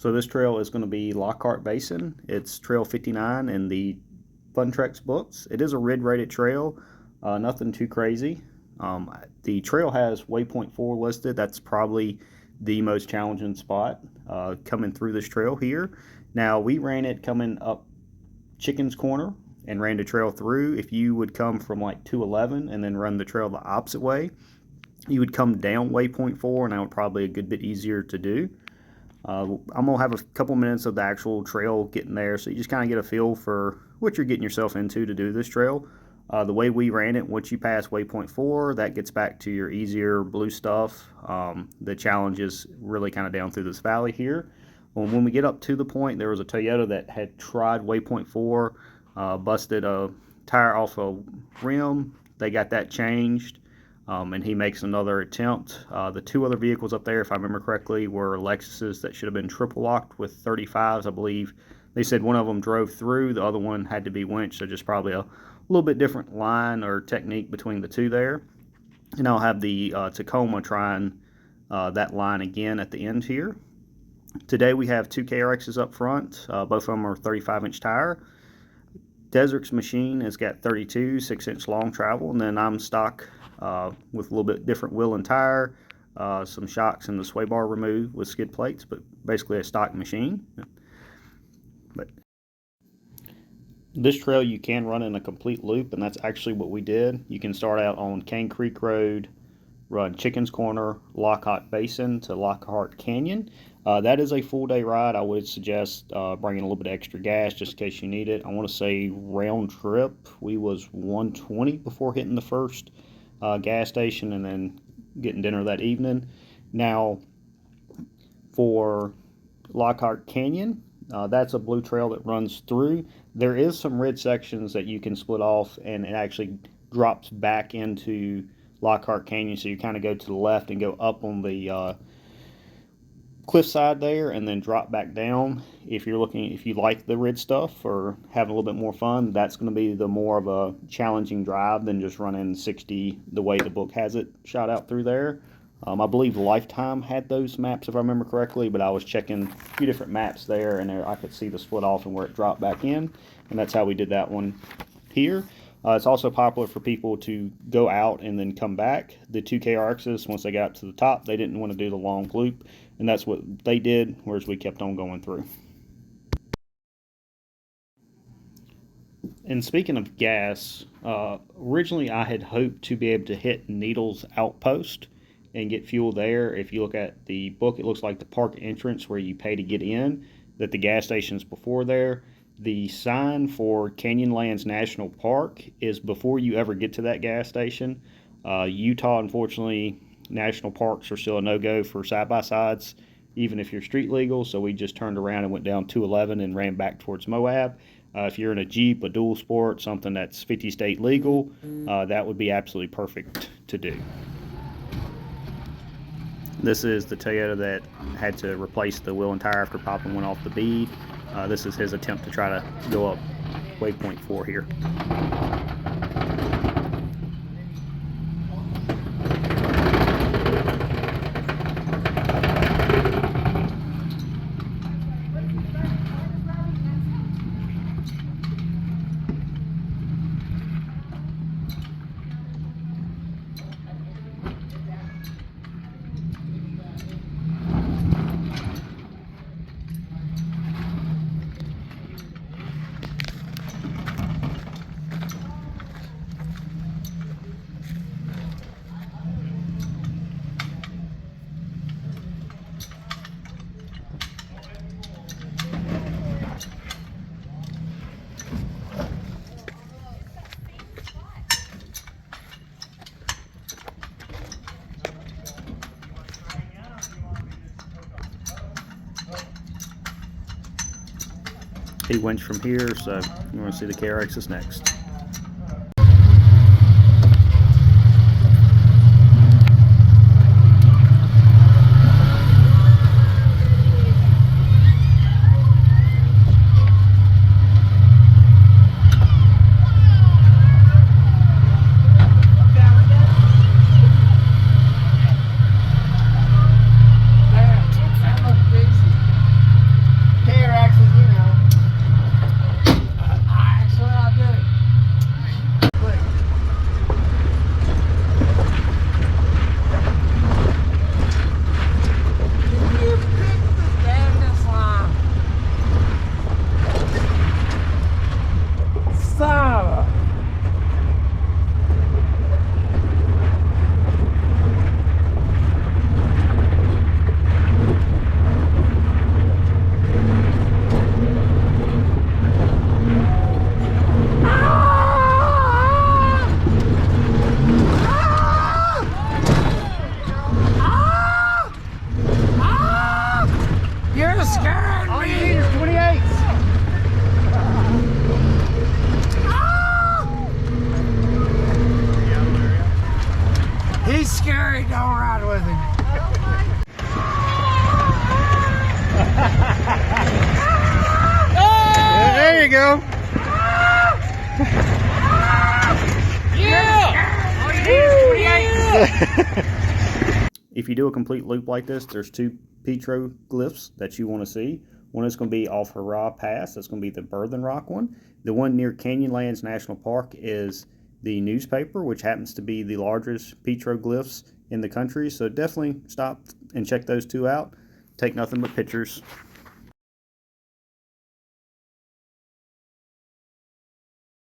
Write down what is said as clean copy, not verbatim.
So this trail is going to be Lockhart Basin. It's Trail 59 in the Fun Treks books. It is a rid-rated trail, nothing too crazy. The trail has waypoint 4 listed. That's probably the most challenging spot coming through this trail here. Now, we ran it coming up Chicken's Corner and ran the trail through. If you would come from like 211 and then run the trail the opposite way, you would come down waypoint 4, and that would probably be a good bit easier to do. I'm going to have a couple minutes of the actual trail getting there, so you just kind of get a feel for what you're getting yourself into to do this trail. The way we ran it, once you pass waypoint 4, that gets back to your easier blue stuff. The challenge is really kind of down through this valley here. When we get up to the point, there was a Toyota that had tried waypoint 4, busted a tire off a rim. They got that changed, and he makes another attempt. The two other vehicles up there, if I remember correctly, were Lexuses that should have been triple locked with 35s, I believe. They said one of them drove through, the other one had to be winched, so just probably a little bit different line or technique between the two there. And I'll have the Tacoma trying that line again at the end here. Today we have two KRXs up front. Both of them are 35-inch tire. Desert's machine has got 32 6-inch long travel, and then I'm stock with a little bit different wheel and tire, some shocks and the sway bar removed with skid plates, but basically a stock machine. But this trail you can run in a complete loop, and that's actually what we did. You can start out on Cane Creek Road, run Chicken's Corner, Lockhart Basin to Lockhart Canyon. That is a full day ride. I would suggest bringing a little bit of extra gas just in case you need it. I want to say round trip we was 120 before hitting the first gas station and then getting dinner that evening. Now for Lockhart Canyon, that's a blue trail that runs through. There is some red sections that you can split off, and it actually drops back into Lockhart Canyon, so you kind of go to the left and go up on the cliffside there and then drop back down. If you like the red stuff or having a little bit more fun, that's going to be the more of a challenging drive than just running 60 the way the book has it shot out through there. I believe Lifetime had those maps if I remember correctly, but I was checking a few different maps there, and I could see the split off and where it dropped back in, and that's how we did that one here. It's also popular for people to go out and then come back. The two KRXs, once they got to the top, they didn't want to do the long loop, and that's what they did, whereas we kept on going through. And speaking of gas, originally I had hoped to be able to hit Needles Outpost and get fuel there. If you look at the book, it looks like the park entrance where you pay to get in, that the gas station's before there. The sign for Canyonlands National Park is before you ever get to that gas station. Utah, unfortunately, national parks are still a no-go for side-by-sides, even if you're street legal, so we just turned around and went down 211 and ran back towards Moab. If you're in a Jeep, a dual sport, something that's 50 state legal, that would be absolutely perfect to do. This is the Toyota that had to replace the wheel and tire after popping one off the bead. This is his attempt to try to go up waypoint 4 here. He went from here, so you want to see the KRXs next. scared All you me. need is 28s. He's scary. Don't ride with him. There you go. Yeah. All you need is 28. If you do a complete loop like this, there's two petroglyphs that you want to see. One is going to be off Hurrah Pass. That's going to be the Burthen Rock one. The one near Canyonlands National Park is the newspaper, which happens to be the largest petroglyphs in the country. So definitely stop and check those two out. Take nothing but pictures.